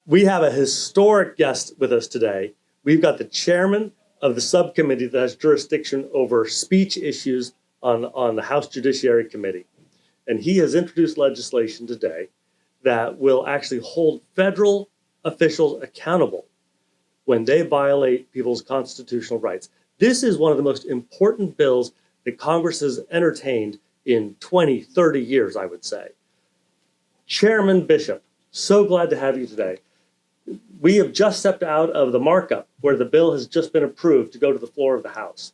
We have a historic guest with us today. We've got the chairman of the subcommittee that has jurisdiction over speech issues on the House Judiciary Committee. And he has introduced legislation today that will actually hold federal officials accountable when they violate people's constitutional rights. This is one of the most important bills that Congress has entertained in 20, 30 years, I would say. Chairman Bishop, so glad to have you today. We have just stepped out of the markup where the bill has just been approved to go to the floor of the House.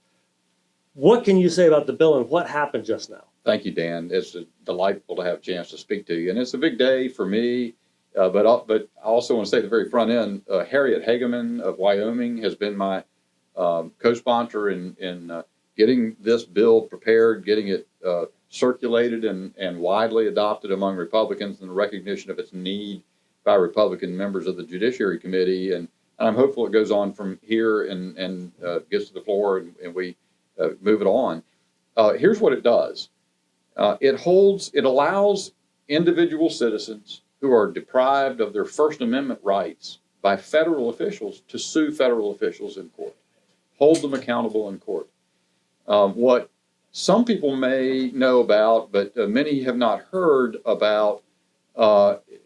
What can you say about the bill and what happened just now? Thank you, Dan. It's delightful to have a chance to speak to you. And it's a big day for me, but I also want to say at the very front end, Harriet Hageman of Wyoming has been my co-sponsor in getting this bill prepared, getting it circulated and widely adopted among Republicans in the recognition of its need by Republican members of the Judiciary Committee. And I'm hopeful it goes on from here and gets to the floor and we move it on. Here's what it does. It allows individual citizens who are deprived of their First Amendment rights by federal officials to sue federal officials in court, hold them accountable in court. What some people may know about, but many have not heard about,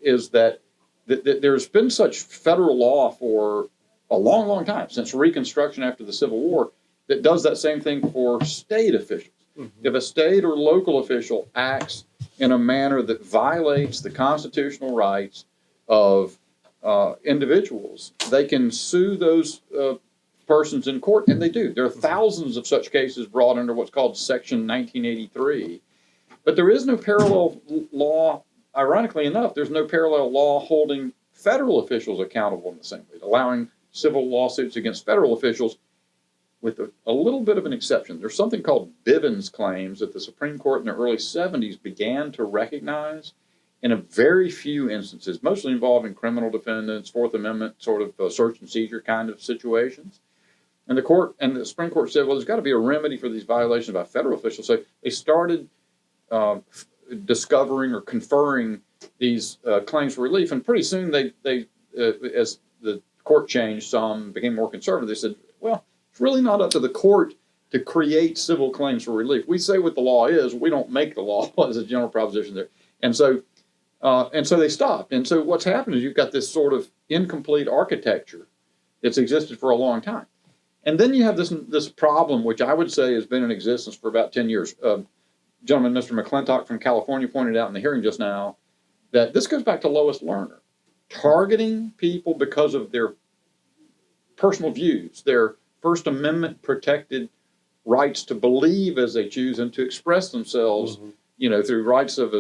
is that there's been such federal law for a long, long time, since Reconstruction after the Civil War, that does that same thing for state officials. Mm-hmm. If a state or local official acts in a manner that violates the constitutional rights of individuals, they can sue those persons in court, and they do. There are thousands of such cases brought under what's called Section 1983. But there is no parallel law. Ironically enough, there's no parallel law holding federal officials accountable in the same way, allowing civil lawsuits against federal officials with a little bit of an exception. There's something called Bivens claims that the Supreme Court in the early 70s began to recognize in a very few instances, mostly involving criminal defendants, Fourth Amendment sort of search and seizure kind of situations. And the Supreme Court said, well, there's got to be a remedy for these violations by federal officials. So they started discovering or conferring these claims for relief, and pretty soon they as the court changed some, became more conservative, they said, well, it's really not up to the court to create civil claims for relief. We say what the law is, we don't make the law as a general proposition there. And so they stopped. And so what's happened is you've got this sort of incomplete architecture that's existed for a long time. And then you have this problem, which I would say has been in existence for about 10 years. Gentleman, Mr. McClintock from California, pointed out in the hearing just now that this goes back to Lois Lerner. Targeting people because of their personal views, their First Amendment protected rights to believe as they choose and to express themselves, mm-hmm. Through rights of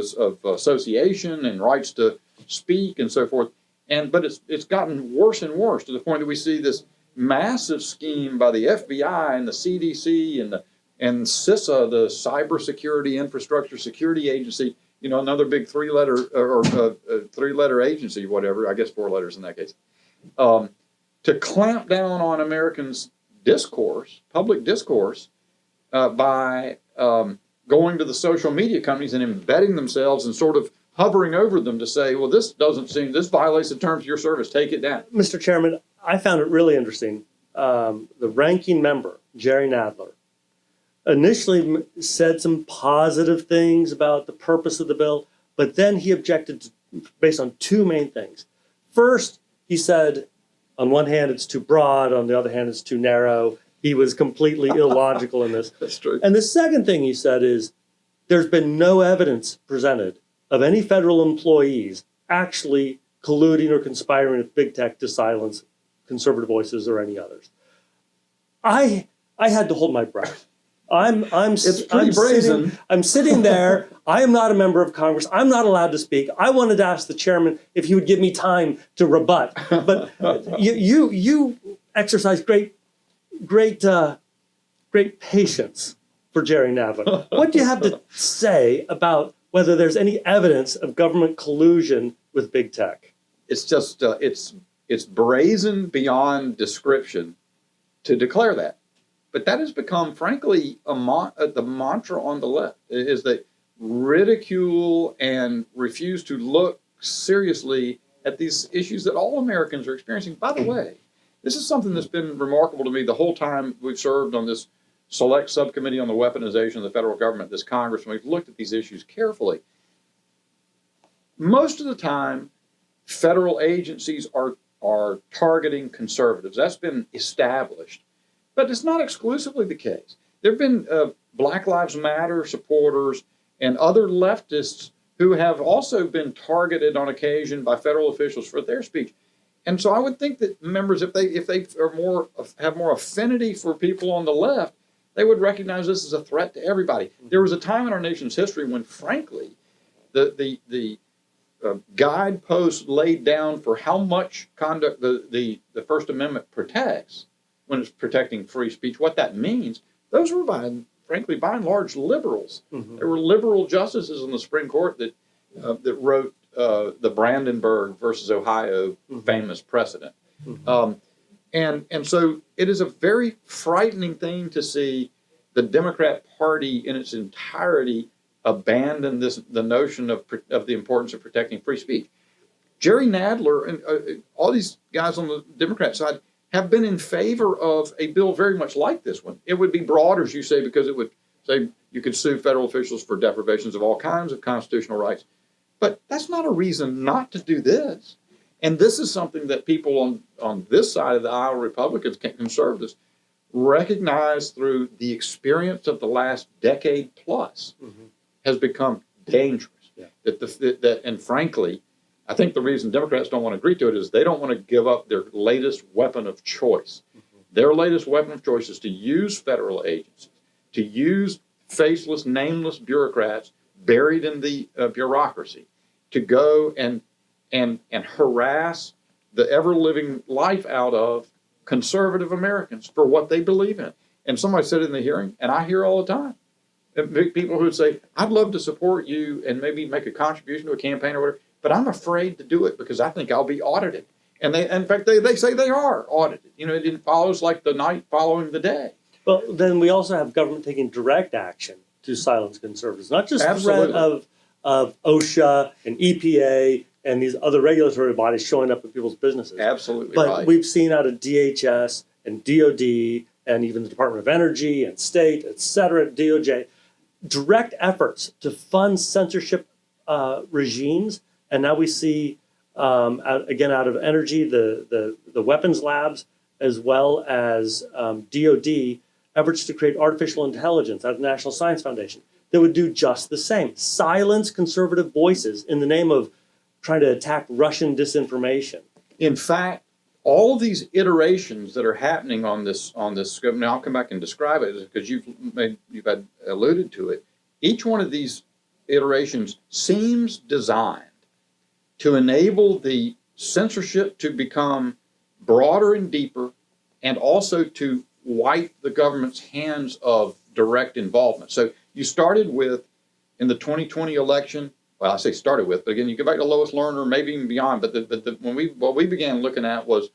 association and rights to speak and so forth. But it's gotten worse and worse to the point that we see this massive scheme by the FBI and the CDC and CISA, the Cybersecurity Infrastructure Security Agency, another big three-letter agency, whatever, I guess 4 letters in that case, to clamp down on Americans' discourse, public discourse, by going to the social media companies and embedding themselves and sort of hovering over them to say, well, this violates the terms of your service, take it down. Mr. Chairman, I found it really interesting. The ranking member, Jerry Nadler, initially said some positive things about the purpose of the bill, but then he objected based on 2 main things. First, he said, on one hand, it's too broad. On the other hand, it's too narrow. He was completely illogical in this. That's true. And the second thing he said is, there's been no evidence presented of any federal employees actually colluding or conspiring with big tech to silence conservative voices or any others. I had to hold my breath. It's pretty brazen. I'm sitting there. I am not a member of Congress. I'm not allowed to speak. I wanted to ask the chairman if he would give me time to rebut. But you exercise great patience for Jerry Nadler. What do you have to say about whether there's any evidence of government collusion with big tech? It's just it's brazen beyond description to declare that. But that has become, frankly, the mantra on the left, is that ridicule and refuse to look seriously at these issues that all Americans are experiencing. By the way, this is something that's been remarkable to me the whole time we've served on this select subcommittee on the weaponization of the federal government, this Congress, and we've looked at these issues carefully. Most of the time, federal agencies are targeting conservatives. That's been established. But it's not exclusively the case. There have been Black Lives Matter supporters and other leftists who have also been targeted on occasion by federal officials for their speech. And so I would think that members, if they have more affinity for people on the left, they would recognize this as a threat to everybody. There was a time in our nation's history when, frankly, the guideposts laid down for how much conduct the First Amendment protects when it's protecting free speech, what that means, those were frankly, by and large, liberals. Mm-hmm. There were liberal justices in the Supreme Court that wrote the Brandenburg versus Ohio famous precedent. Mm-hmm. And so it is a very frightening thing to see the Democrat Party in its entirety abandon the notion of the importance of protecting free speech. Jerry Nadler and all these guys on the Democrat side have been in favor of a bill very much like this one. It would be broad, as you say, because it would say you could sue federal officials for deprivations of all kinds of constitutional rights. But that's not a reason not to do this. And this is something that people on this side of the aisle, Republicans, conservatives, recognize through the experience of the last decade plus has become dangerous. Yeah. And frankly, I think the reason Democrats don't want to agree to it is they don't want to give up their latest weapon of choice. Mm-hmm. Their latest weapon of choice is to use federal agencies, to use faceless, nameless bureaucrats buried in the bureaucracy, to go and harass the ever-living life out of conservative Americans for what they believe in. And somebody said in the hearing, and I hear all the time, people who would say, I'd love to support you and maybe make a contribution to a campaign or whatever, but I'm afraid to do it because I think I'll be audited. And in fact, they say they are audited. You know, it follows like the night following the day. Well, then we also have government taking direct action to silence conservatives, not just threat of OSHA and EPA and these other regulatory bodies showing up at people's businesses. Absolutely but right. We've seen out of DHS and DOD and even the Department of Energy and State, et cetera, DOJ, direct efforts to fund censorship regimes. And now we see, again, out of energy, the weapons labs, as well as DOD, efforts to create artificial intelligence out of the National Science Foundation that would do just the same. Silence conservative voices in the name of trying to attack Russian disinformation. In fact, all of these iterations that are happening on this scope, now I'll come back and describe it because you've had alluded to it. Each one of these iterations seems designed to enable the censorship to become broader and deeper, and also to wipe the government's hands of direct involvement. So you started with, in the 2020 election, well, I say started with, but again, you go back to Lois Lerner, maybe even beyond, but what we began looking at was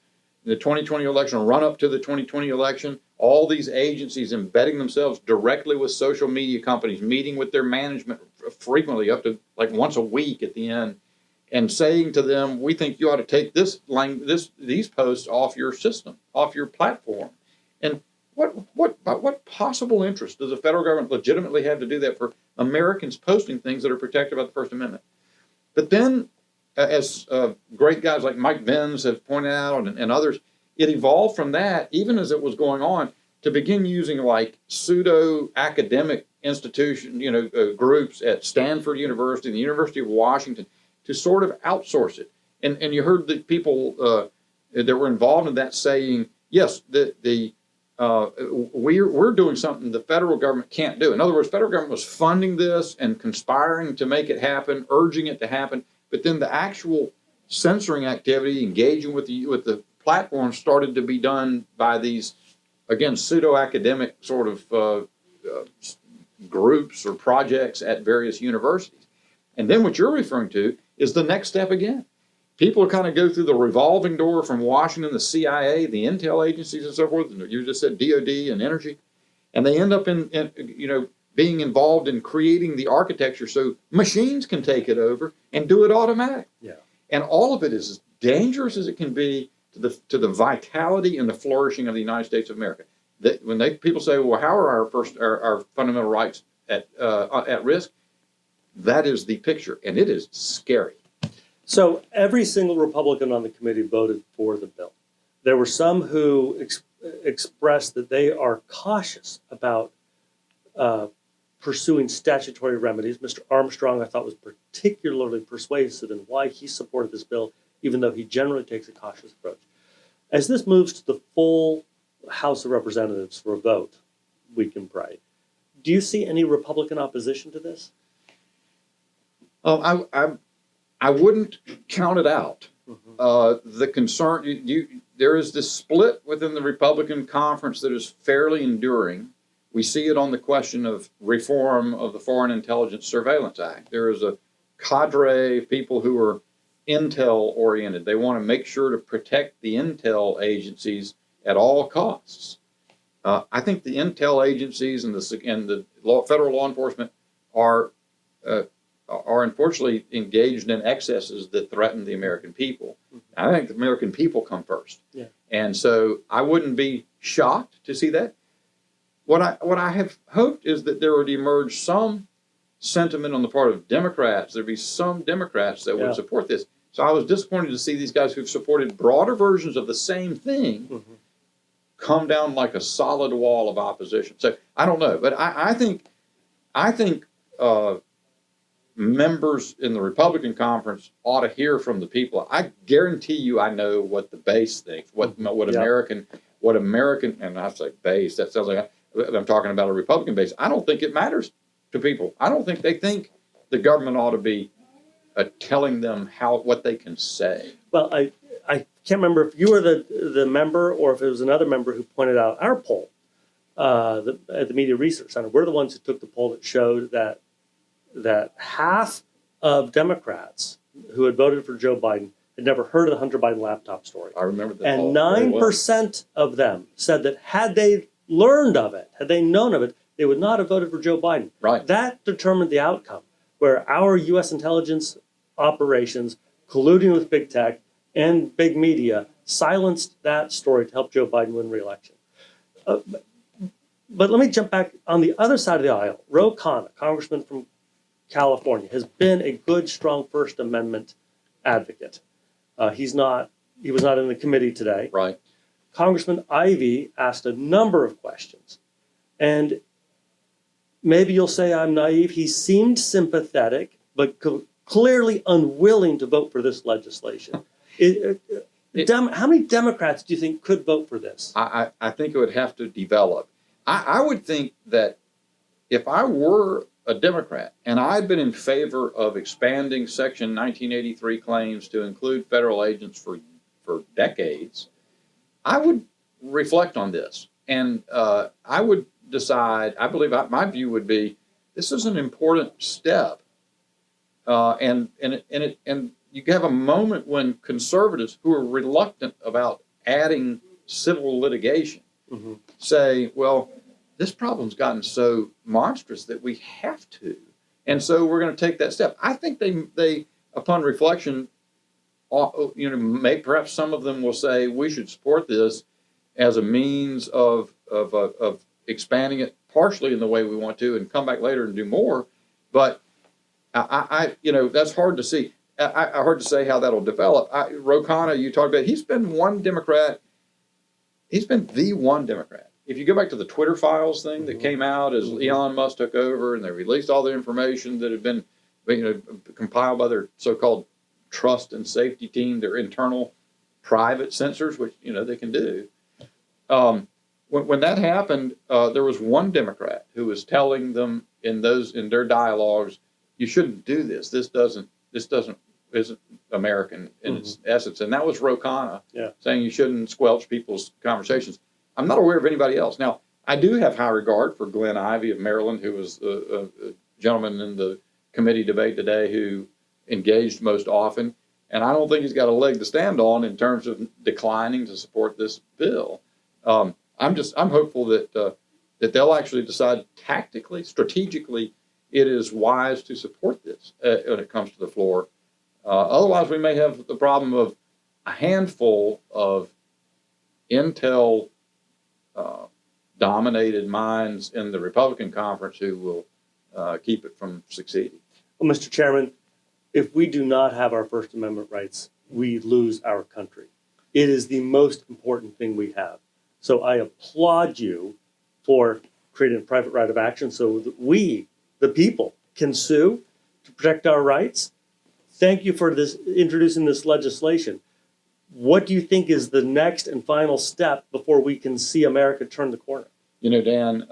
the 2020 election, run up to the 2020 election, all these agencies embedding themselves directly with social media companies, meeting with their management frequently, up to like once a week at the end, and saying to them, we think you ought to take these posts off your system, off your platform. And what possible interest does the federal government legitimately have to do that for Americans posting things that are protected by the First Amendment? But then, as great guys like Mike Benz have pointed out and others, it evolved from that, even as it was going on, to begin using like pseudo-academic institution, groups at Stanford University, the University of Washington, to sort of outsource it. And you heard the people that were involved in that saying, yes, we're doing something the federal government can't do. In other words, federal government was funding this and conspiring to make it happen, urging it to happen. But then the actual censoring activity, engaging with the platform, started to be done by these, again, pseudo-academic sort of groups or projects at various universities. And then what you're referring to is the next step again. People kind of go through the revolving door from Washington, the CIA, the intel agencies and so forth. You just said DOD and energy. And they end up in being involved in creating the architecture so machines can take it over and do it automatic. Yeah. And all of it is as dangerous as it can be to the vitality and the flourishing of the United States of America. That when people say, well, how are our fundamental rights at risk? That is the picture, and it is scary. So every single Republican on the committee voted for the bill. There were some who expressed that they are cautious about pursuing statutory remedies. Mr. Armstrong, I thought, was particularly persuasive in why he supported this bill, even though he generally takes a cautious approach. As this moves to the full House of Representatives for a vote, we can pray. Do you see any Republican opposition to this? I wouldn't count it out. The concern, there is this split within the Republican conference that is fairly enduring. We see it on the question of reform of the Foreign Intelligence Surveillance Act. There is a cadre of people who are intel oriented. They want to make sure to protect the intel agencies at all costs. I think the intel agencies and the federal law enforcement are unfortunately engaged in excesses that threaten the American people. I think the American people come first. Yeah. And so I wouldn't be shocked to see that. What I have hoped is that there would emerge some sentiment on the part of Democrats. There'd be some Democrats that would support this. So I was disappointed to see these guys who've supported broader versions of the same thing come down like a solid wall of opposition. So I don't know, but I think members in the Republican conference ought to hear from the people. I guarantee you, I know what the base thinks. What American, and I say base. That sounds like I'm talking about a Republican base. I don't think it matters to people. I don't think they think the government ought to be telling them what they can say. Well, I can't remember if you were the member or if it was another member who pointed out our poll at the Media Research Center. We're the ones who took the poll that showed that half of Democrats who had voted for Joe Biden had never heard of the Hunter Biden laptop story. I remember that. And 9% of them said that had they learned of it, had they known of it, they would not have voted for Joe Biden. Right. That determined the outcome, where our U.S. intelligence operations, colluding with big tech and big media, silenced that story to help Joe Biden win re-election. But let me jump back on the other side of the aisle. Ro Khanna, congressman from California, has been a good, strong First Amendment advocate. He was not in the committee today. Right. Congressman Ivey asked a number of questions. And maybe you'll say I'm naive. He seemed sympathetic, but clearly unwilling to vote for this legislation. How many Democrats do you think could vote for this? I think it would have to develop. I would think that if I were a Democrat and I'd been in favor of expanding Section 1983 claims to include federal agents for decades, I would reflect on this. And I would decide, I believe my view would be, this is an important step. And you have a moment when conservatives who are reluctant about adding civil litigation say, well, this problem's gotten so monstrous that we have to. And so we're going to take that step. I think they upon reflection, perhaps some of them will say we should support this as a means of expanding it partially in the way we want to and come back later and do more. But that's hard to see. Hard to say how that'll develop. Ro Khanna, you talked about, he's been one Democrat. He's been the one Democrat. If you go back to the Twitter files thing that came out as Elon Musk took over and they released all the information that had been compiled by their so-called trust and safety team, their internal private censors, which they can do. When that happened, there was one Democrat who was telling them in their dialogues, you shouldn't do this. This isn't American in its essence. And that was Ro Khanna saying you shouldn't squelch people's conversations. I'm not aware of anybody else. Now, I do have high regard for Glenn Ivey of Maryland, who was a gentleman in the committee debate today who engaged most often. And I don't think he's got a leg to stand on in terms of declining to support this bill. I'm hopeful that they'll actually decide tactically, strategically, it is wise to support this when it comes to the floor. Otherwise, we may have the problem of a handful of intel dominated minds in the Republican conference who will keep it from succeeding. Well, Mr. Chairman, if we do not have our First Amendment rights, we lose our country. It is the most important thing we have. So I applaud you for creating a private right of action so that we, the people, can sue to protect our rights. Thank you for introducing this legislation. What do you think is the next and final step before we can see America turn the corner? You know, Dan,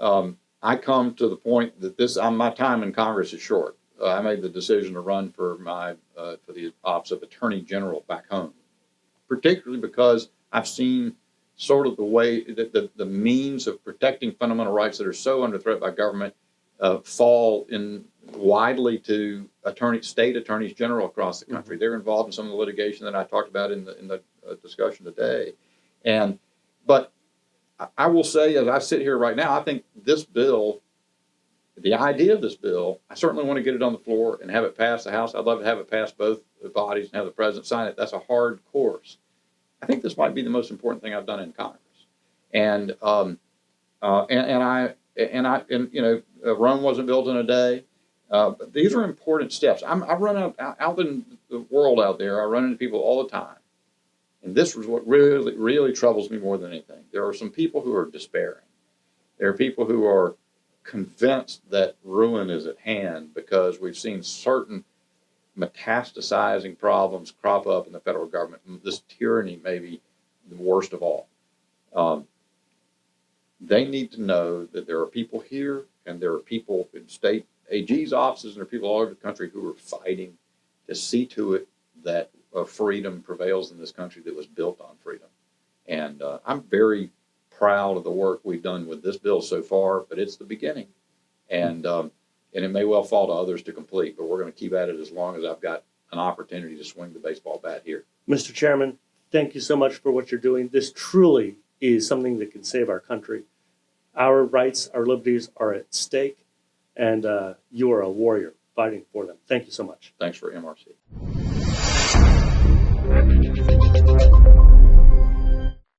I come to the point that my time in Congress is short. I made the decision to run for the office of Attorney General back home, particularly because I've seen sort of the way that the means of protecting fundamental rights that are so under threat by government fall in widely to state attorneys general across the country. They're involved in some of the litigation that I talked about in the discussion today. But I will say, as I sit here right now, I think this bill, the idea of this bill, I certainly want to get it on the floor and have it pass the House. I'd love to have it pass both bodies and have the president sign it. That's a hard course. I think this might be the most important thing I've done in Congress. And you know, Rome wasn't built in a day. But these are important steps. I run out in the world out there. I run into people all the time. And this is what really, really troubles me more than anything. There are some people who are despairing. There are people who are convinced that ruin is at hand because we've seen certain metastasizing problems crop up in the federal government. This tyranny may be the worst of all. They need to know that there are people here and there are people in state AG's offices and there are people all over the country who are fighting to see to it that freedom prevails in this country that was built on freedom. And I'm very proud of the work we've done with this bill so far, but it's the beginning. And it may well fall to others to complete, but we're going to keep at it as long as I've got an opportunity to swing the baseball bat here. Mr. Chairman, thank you so much for what you're doing. This truly is something that can save our country. Our rights, our liberties are at stake, and you are a warrior fighting for them. Thank you so much. Thanks for MRC.